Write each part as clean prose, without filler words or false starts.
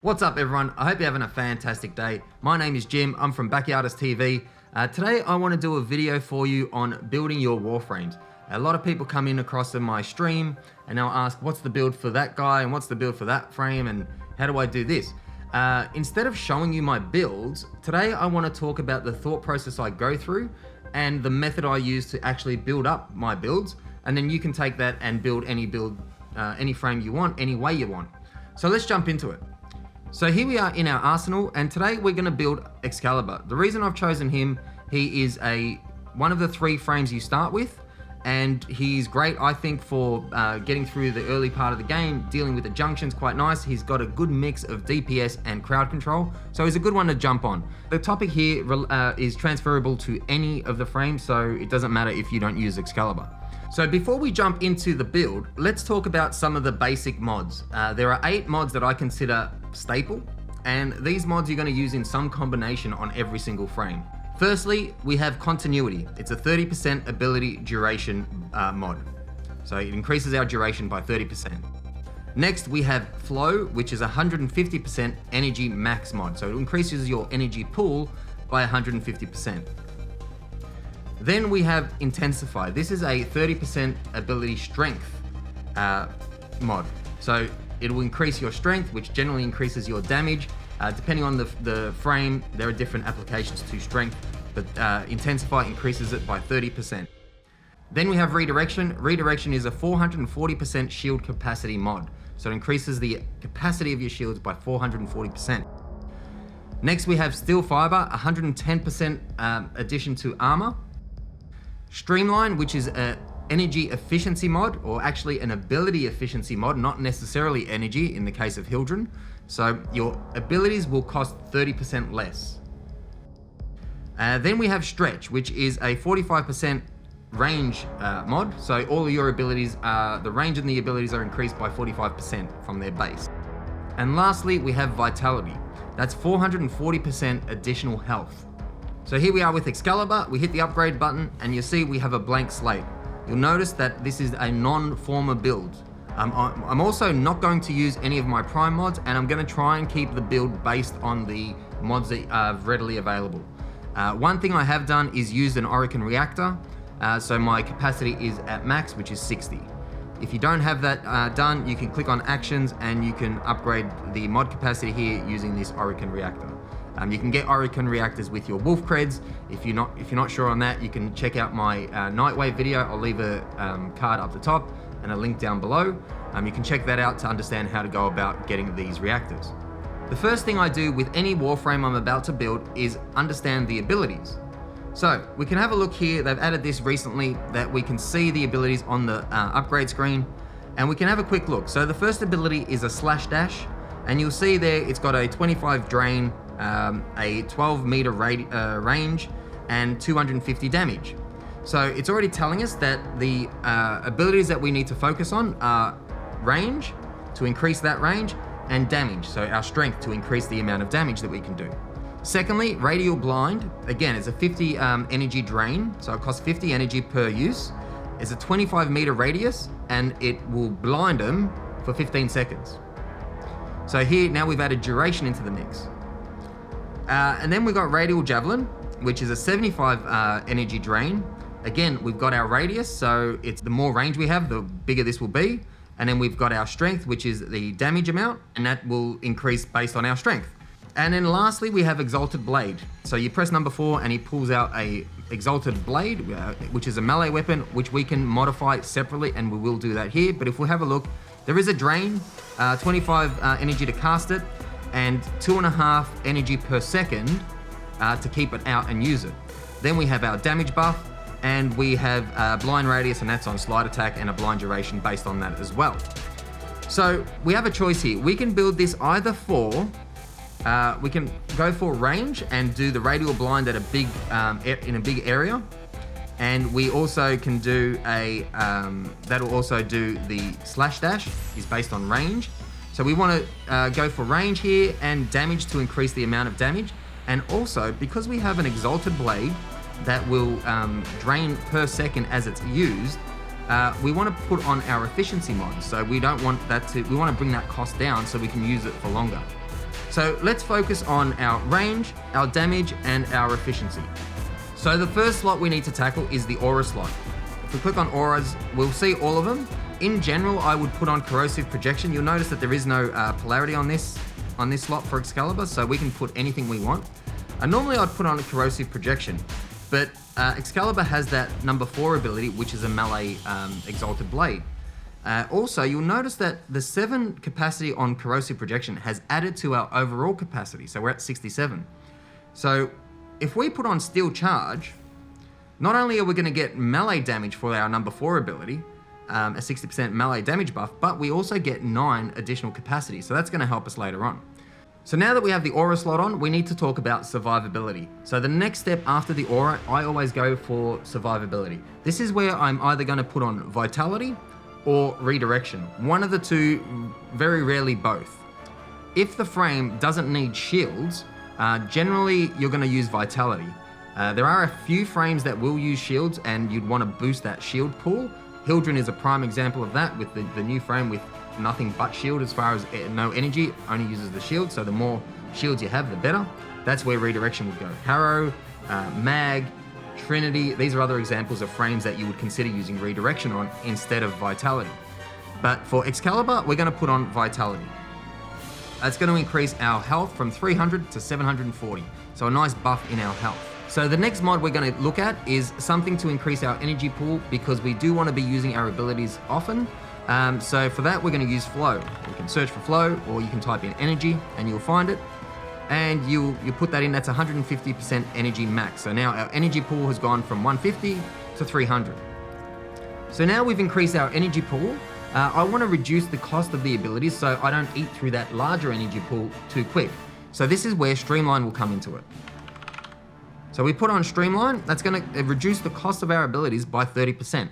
What's up everyone? I hope you're having a fantastic day. My name is Jim, I'm from Backyardis TV. Today I want to do a video for you on building your Warframes. A lot of people come in across in my stream and they'll ask what's the build for that guy and what's the build for that frame and how do I do this? Instead of showing you my builds, today I want to talk about the thought process I go through and the method I use to actually build up my builds, and then you can take that and build any frame you want, any way you want. So let's jump into it. So here we are in our arsenal, and today we're going to build Excalibur. The reason I've chosen him, he is one of the 3 frames you start with, and he's great, I think, for getting through the early part of the game, dealing with the junctions quite nice. He's got a good mix of DPS and crowd control, so he's a good one to jump on. The topic here is transferable to any of the frames, so it doesn't matter if you don't use Excalibur. So before we jump into the build, let's talk about some of the basic mods. There are 8 mods that I consider staple, and these mods you're going to use in some combination on every single frame. Firstly, we have continuity. It's a 30% ability duration mod. So it increases our duration by 30%. Next, we have flow, which is 150% energy max mod. So it increases your energy pool by 150%. Then we have Intensified. This is a 30% ability strength mod. So it will increase your strength, which generally increases your damage. Depending on the frame, there are different applications to strength, but Intensify increases it by 30%. Then we have Redirection. Redirection is a 440% shield capacity mod. So it increases the capacity of your shields by 440%. Next we have Steel Fiber, 110% addition to armor. Streamline, which is an energy efficiency mod, or actually an ability efficiency mod, not necessarily energy in the case of Hildren. So your abilities will cost 30% less. Then we have Stretch, which is a 45% range mod. So all of your abilities, the range and the abilities are increased by 45% from their base. And lastly, we have Vitality. That's 440% additional health. So here we are with Excalibur. We hit the upgrade button and you see we have a blank slate. You'll notice that this is a non-former build. I'm also not going to use any of my prime mods, and I'm going to try and keep the build based on the mods that are readily available. One thing I have done is used an Orga reactor, so my capacity is at max, which is 60. If you don't have that done, you can click on actions and you can upgrade the mod capacity here using this Orga reactor. You can get Orga reactors with your wolf creds. If you're not sure on that, you can check out my Nightwave video. I'll leave a card up the top and a link down below. You can check that out to understand how to go about getting these reactors. The first thing I do with any Warframe I'm about to build is understand the abilities. So we can have a look here. They've added this recently that we can see the abilities on the upgrade screen, and we can have a quick look. So the first ability is a slash dash, and you'll see there it's got a 25 drain, a 12 meter range, and 250 damage. So it's already telling us that the abilities that we need to focus on are range, to increase that range, and damage, so our strength to increase the amount of damage that we can do. Secondly, Radial Blind, again, it's a 50 energy drain, so it costs 50 energy per use. It's a 25 meter radius, and it will blind them for 15 seconds. So here, now we've added duration into the mix. And then we've got Radial Javelin, which is a 75 energy drain. Again, we've got our radius, so it's the more range we have, the bigger this will be. And then we've got our strength, which is the damage amount, and that will increase based on our strength. And then lastly, we have Exalted Blade. So you press number 4 and he pulls out a Exalted Blade, which is a melee weapon, which we can modify separately, and we will do that here. But if we have a look, there is a drain, 25 energy to cast it, and 2.5 energy per second to keep it out and use it. Then we have our damage buff, and we have blind radius, and that's on slide attack, and a blind duration based on that as well. So we have a choice here. We can build this either for, we can go for range and do the radial blind at in a big area, and we also can do that'll also do the slash dash, is based on range. So we want to go for range here and damage to increase the amount of damage. And also, because we have an Exalted Blade that will drain per second as it's used, we want to put on our efficiency mod. So we don't want that to, we want to bring that cost down so we can use it for longer. So let's focus on our range, our damage, and our efficiency. So the first slot we need to tackle is the aura slot. If we click on auras, we'll see all of them. In general, I would put on corrosive projection. You'll notice that there is no polarity on this slot for Excalibur, so we can put anything we want. Normally I'd put on a corrosive projection, but Excalibur has that number 4 ability, which is a melee Exalted Blade. Also, you'll notice that the 7 capacity on corrosive projection has added to our overall capacity, so we're at 67. So if we put on Steel Charge, not only are we going to get melee damage for our number 4 ability, a 60% melee damage buff, but we also get 9 additional capacity, so that's going to help us later on. So now that we have the aura slot on, we need to talk about survivability. So the next step after the aura, I always go for survivability. This is where I'm either going to put on vitality or redirection. One of the two, very rarely both. If the frame doesn't need shields, generally you're going to use vitality. There are a few frames that will use shields and you'd want to boost that shield pool. Hildren is a prime example of that with the new frame with nothing but shield as far as no energy, only uses the shield, so the more shields you have, the better. That's where redirection would go. Harrow, Mag, Trinity, these are other examples of frames that you would consider using redirection on instead of vitality. But for Excalibur, we're going to put on vitality. That's going to increase our health from 300 to 740, so a nice buff in our health. So the next mod we're going to look at is something to increase our energy pool because we do want to be using our abilities often. So for that, we're going to use flow. You can search for flow, or you can type in energy and you'll find it. And you put that in, that's 150% energy max. So now our energy pool has gone from 150 to 300. So now we've increased our energy pool. I want to reduce the cost of the abilities so I don't eat through that larger energy pool too quick. So this is where Streamline will come into it. So we put on Streamline, that's going to reduce the cost of our abilities by 30%.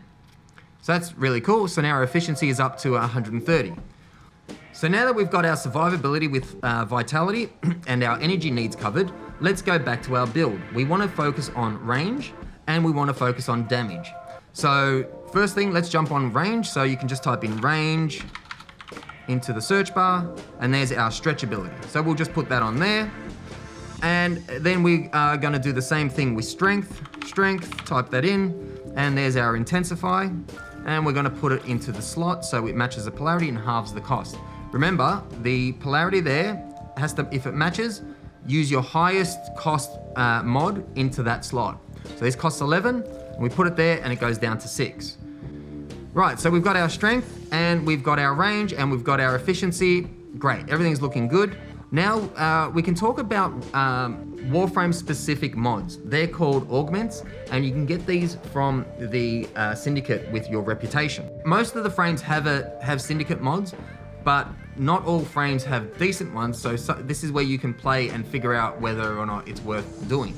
So that's really cool. So now our efficiency is up to 130. So now that we've got our survivability with vitality and our energy needs covered, let's go back to our build. We want to focus on range and we want to focus on damage. So first thing, let's jump on range. So you can just type in range into the search bar and there's our stretch ability. So we'll just put that on there. And then we are going to do the same thing with strength, type that in, and there's our Intensify, and we're going to put it into the slot so it matches the polarity and halves the cost. Remember, the polarity there has to, if it matches, use your highest cost mod into that slot. So this costs 11, and we put it there and it goes down to 6. Right, so we've got our strength, and we've got our range, and we've got our efficiency. Great, everything's looking good. Now we can talk about Warframe specific mods. They're called augments and you can get these from the syndicate with your reputation. Most of the frames have syndicate mods, but not all frames have decent ones, so this is where you can play and figure out whether or not it's worth doing.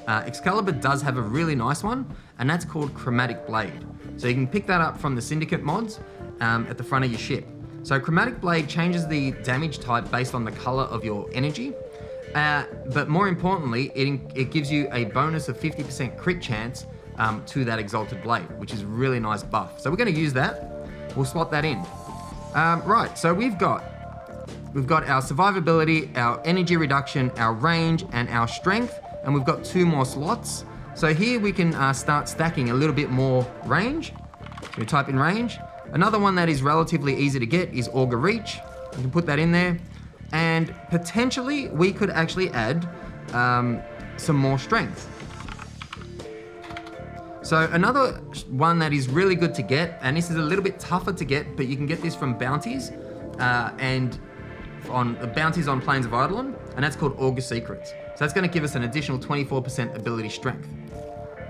Excalibur does have a really nice one, and that's called Chromatic Blade. So you can pick that up from the syndicate mods at the front of your ship. So Chromatic Blade changes the damage type based on the color of your energy, but more importantly, it gives you a bonus of 50% crit chance to that Exalted Blade, which is a really nice buff. So we're going to use that. We'll slot that in. Right, so we've got our survivability, our energy reduction, our range, and our strength, and we've got 2 more slots. So here we can start stacking a little bit more range. So we type in range. Another one that is relatively easy to get is Orga Reach. You can put that in there. And potentially we could actually add some more strength. So another one that is really good to get, and this is a little bit tougher to get, but you can get this from bounties and on bounties on Plains of Eidolon, and that's called Orga Secrets. So that's going to give us an additional 24% ability strength.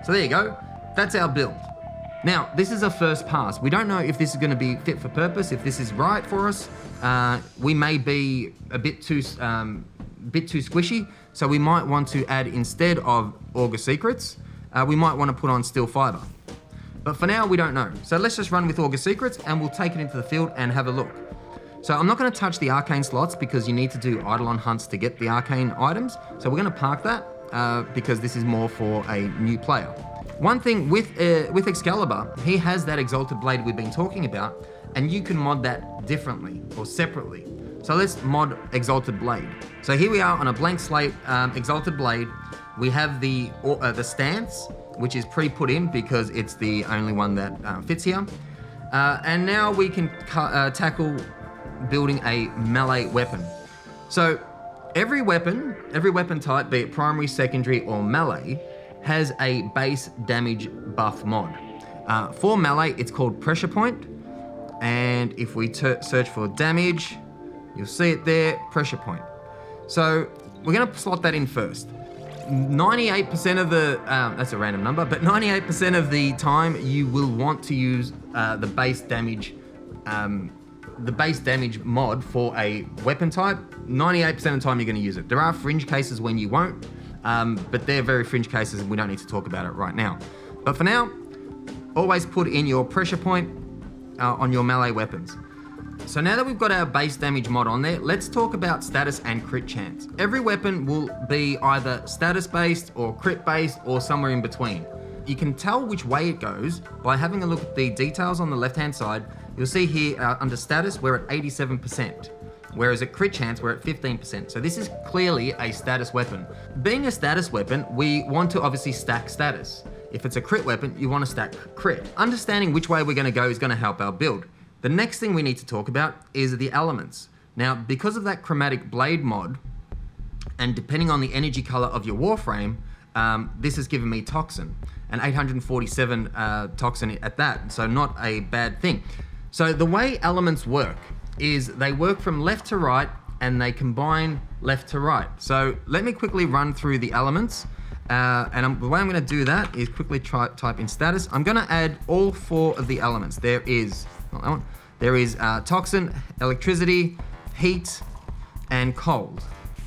So there you go. That's our build. Now, this is a first pass. We don't know if this is going to be fit for purpose, if this is right for us. We may be a bit too squishy, so we might want to add, instead of Orga Secrets, we might want to put on Steel Fiber. But for now, we don't know. So let's just run with Orga Secrets and we'll take it into the field and have a look. So I'm not going to touch the arcane slots because you need to do Eidolon hunts to get the arcane items. So we're going to park that because this is more for a new player. One thing with Excalibur, he has that Exalted Blade we've been talking about, and you can mod that differently or separately. So let's mod Exalted Blade. So here we are on a blank slate, Exalted Blade. We have the stance, which is pre-put in because it's the only one that fits here. And now we can tackle building a melee weapon. So every weapon type, be it primary, secondary, or melee, has a base damage buff mod. For melee, it's called Pressure Point. And if we search for damage, you'll see it there, Pressure Point. So we're gonna slot that in first. 98% of the, that's a random number, but 98% of the time you will want to use the base damage mod for a weapon type. 98% of the time you're gonna use it. There are fringe cases when you won't, but they're very fringe cases and we don't need to talk about it right now. But for now, always put in your Pressure Point on your melee weapons. So now that we've got our base damage mod on there, let's talk about status and crit chance. Every weapon will be either status based or crit based or somewhere in between. You can tell which way it goes by having a look at the details on the left hand side. You'll see here under status, we're at 87%, whereas at crit chance, we're at 15%. So this is clearly a status weapon. Being a status weapon, we want to obviously stack status. If it's a crit weapon, you want to stack crit. Understanding which way we're going to go is going to help our build. The next thing we need to talk about is the elements. Now, because of that Chromatic Blade mod, and depending on the energy color of your Warframe, this has given me Toxin, an 847 Toxin at that, so not a bad thing. So the way elements work is they work from left to right and they combine left to right. So let me quickly run through the elements. The way I'm gonna do that is quickly type in status. I'm gonna add all 4 of the elements. There is, not that one, there is Toxin, Electricity, Heat, and Cold.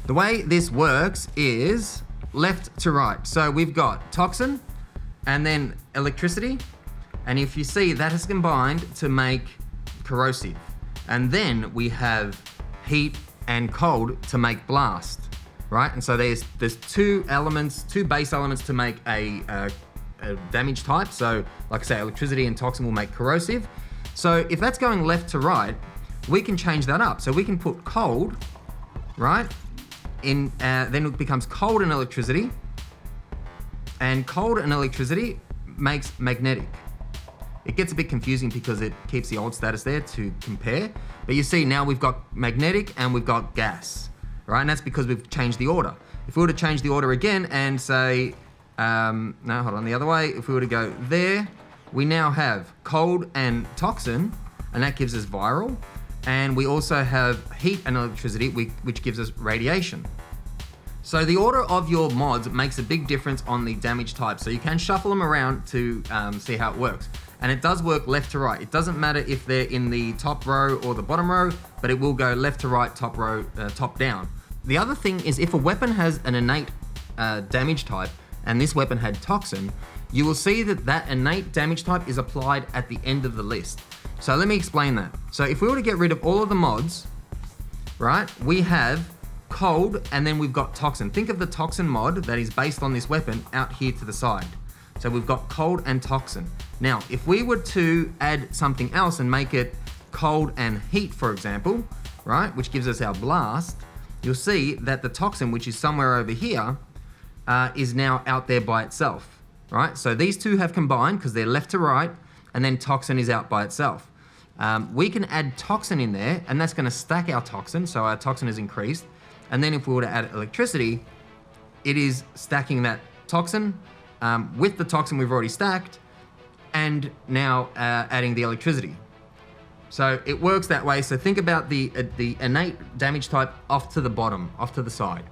The way this works is left to right. So we've got Toxin, and then Electricity, and if you see, that has combined to make Corrosive. And then we have Heat and Cold to make Blast. Right, and so there's 2 base elements to make a damage type. So like I say, Electricity and Toxin will make Corrosive. So if that's going left to right, we can change that up. So we can put Cold, right, in, then it becomes Cold and Electricity, and Cold and Electricity makes Magnetic. It gets a bit confusing because it keeps the old status there to compare, but you see now we've got Magnetic and we've got Gas. Right, and that's because we've changed the order. If we were to change the order again and say, no, hold on, the other way. If we were to go there, we now have Cold and Toxin, and that gives us Viral. And we also have Heat and Electricity, which gives us Radiation. So the order of your mods makes a big difference on the damage type. So you can shuffle them around to see how it works. And it does work left to right. It doesn't matter if they're in the top row or the bottom row, but it will go left to right, top row, top down. The other thing is if a weapon has an innate damage type, and this weapon had Toxin, you will see that that innate damage type is applied at the end of the list. So let me explain that. So if we were to get rid of all of the mods, right, we have Cold, and then we've got Toxin. Think of the Toxin mod that is based on this weapon out here to the side. So we've got Cold and Toxin. Now, if we were to add something else and make it Cold and Heat, for example, right, which gives us our Blast, you'll see that the Toxin, which is somewhere over here, is now out there by itself, right? So these 2 have combined because they're left to right, and then Toxin is out by itself. We can add Toxin in there, and that's gonna stack our Toxin, so our Toxin is increased. And then if we were to add Electricity, it is stacking that Toxin with the Toxin we've already stacked, and now adding the Electricity. So it works that way. So think about the innate damage type off to the bottom, off to the side.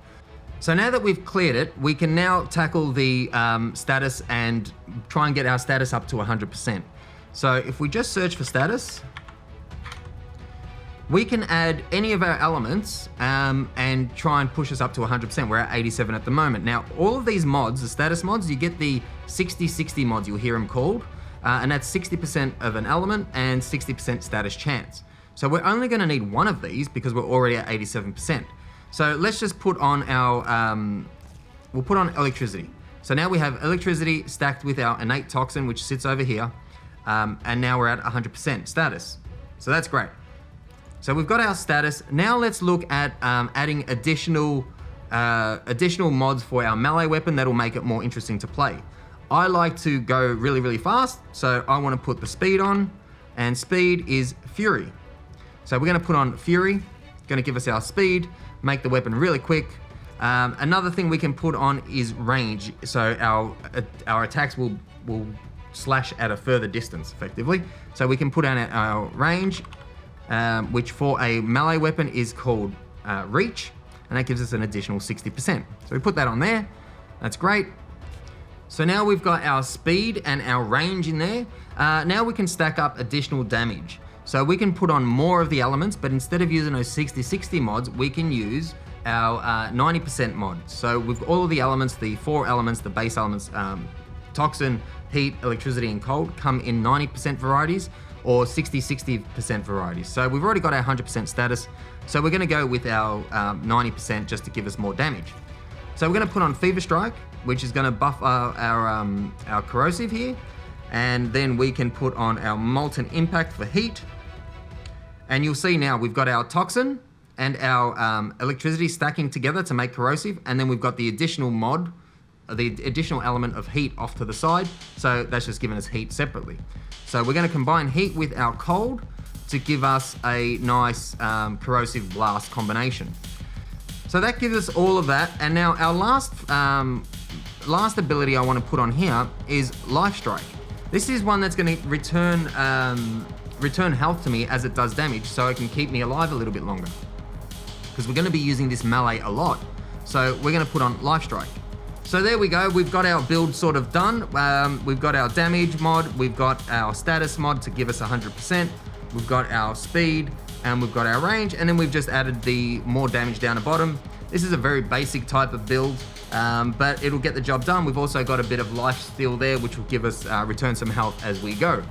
So now that we've cleared it, we can now tackle the status and try and get our status up to 100%. So if we just search for status, we can add any of our elements and try and push us up to 100%. We're at 87 at the moment. Now, all of these mods, the status mods, you get the 60-60 mods, you'll hear them called. And that's 60% of an element and 60% status chance. So we're only gonna need one of these because we're already at 87%. So let's just put on our, we'll put on Electricity. So now we have Electricity stacked with our innate Toxin, which sits over here. And now we're at 100% status. So that's great. So we've got our status. Now let's look at adding additional mods for our melee weapon that'll make it more interesting to play. I like to go really, really fast, so I want to put the speed on, and speed is Fury. So we're going to put on Fury, going to give us our speed, make the weapon really quick. Another thing we can put on is range, so our attacks will slash at a further distance, effectively. So we can put on our range, which for a melee weapon is called Reach, and that gives us an additional 60%. So we put that on there, that's great. So now we've got our speed and our range in there. Now we can stack up additional damage. So we can put on more of the elements, but instead of using those 60-60 mods, we can use our 90% mod. So with all of the elements, the 4 elements, the base elements, toxin, heat, electricity, and cold, come in 90% varieties or 60-60% varieties. So we've already got our 100% status. So we're gonna go with our 90% just to give us more damage. So we're gonna put on Fever Strike, which is gonna buff our corrosive here. And then we can put on our Molten Impact for heat. And you'll see now we've got our toxin and our electricity stacking together to make corrosive. And then we've got the additional mod, the additional element of heat off to the side. So that's just giving us heat separately. So we're gonna combine heat with our cold to give us a nice corrosive blast combination. So that gives us all of that. And now our last ability I want to put on here is LifeStrike. This is one that's going to return health to me as it does damage, so it can keep me alive a little bit longer. Because we're going to be using this melee a lot. So we're going to put on LifeStrike. So there we go, we've got our build sort of done. We've got our damage mod, we've got our status mod to give us 100%, we've got our speed, and we've got our range, and then we've just added the more damage down the bottom. This is a very basic type of build, but it'll get the job done. We've also got a bit of life steal there, which will give us return some health as we go.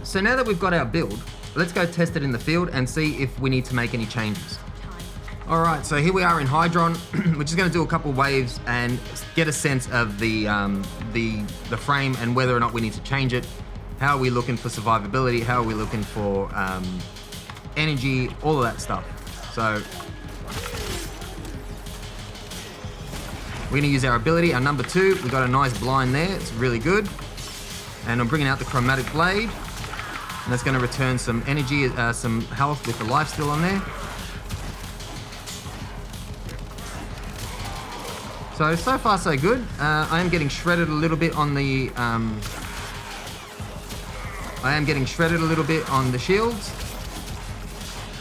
So now that we've got our build, let's go test it in the field and see if we need to make any changes. All right, so here we are in Hydron, which is going to do a couple waves and get a sense of the frame and whether or not we need to change it. How are we looking for survivability? How are we looking for energy? All of that stuff. So we're going to use our ability, our number 2. We've got a nice blind there. It's really good. And I'm bringing out the Chromatic Blade. And that's going to return some energy, some health with the life still on there. So far so good. I am getting shredded a little bit on the shields,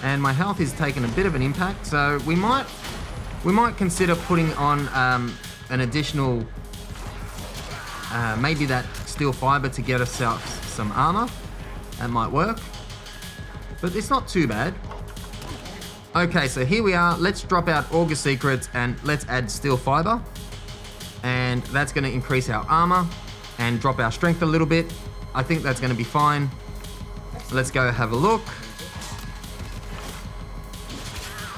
and my health is taking a bit of an impact. So we might consider putting on an additional, maybe that steel fiber to get ourselves some armor. That might work, but it's not too bad. Okay, so here we are. Let's drop out Orga Secrets and let's add steel fiber. And that's going to increase our armor and drop our strength a little bit. I think that's going to be fine. Let's go have a look.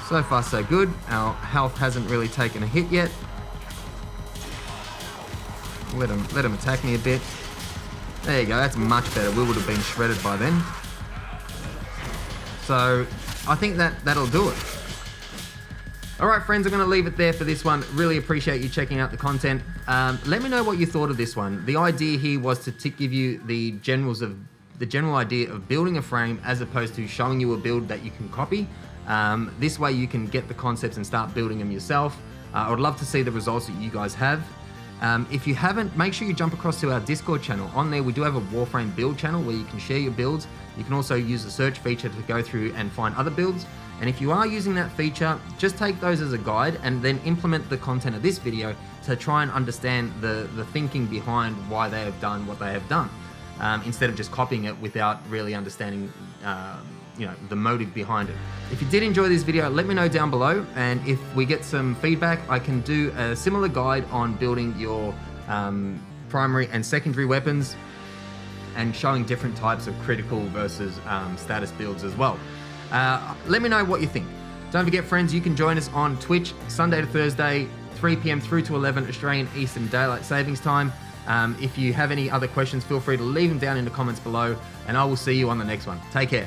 So far so good. Our health hasn't really taken a hit yet. Let him attack me a bit. There you go, that's much better. We would have been shredded by then. So I think that'll do it. All right, friends, I'm going to leave it there for this one. Really appreciate you checking out the content. Let me know what you thought of this one. The idea here was to give you the general idea of building a frame as opposed to showing you a build that you can copy. This way you can get the concepts and start building them yourself. I would love to see the results that you guys have. If you haven't, make sure you jump across to our Discord channel. On there, we do have a Warframe build channel where you can share your builds. You can also use the search feature to go through and find other builds. And if you are using that feature, just take those as a guide and then implement the content of this video to try and understand the thinking behind why they have done what they have done, instead of just copying it without really understanding the motive behind it. If you did enjoy this video, let me know down below, and if we get some feedback, I can do a similar guide on building your primary and secondary weapons and showing different types of critical versus status builds as well. Let me know what you think. Don't forget, friends, you can join us on Twitch Sunday to Thursday, 3 p.m. through to 11 Australian Eastern Daylight Savings Time. If you have any other questions, feel free to leave them down in the comments below, and I will see you on the next one. Take care.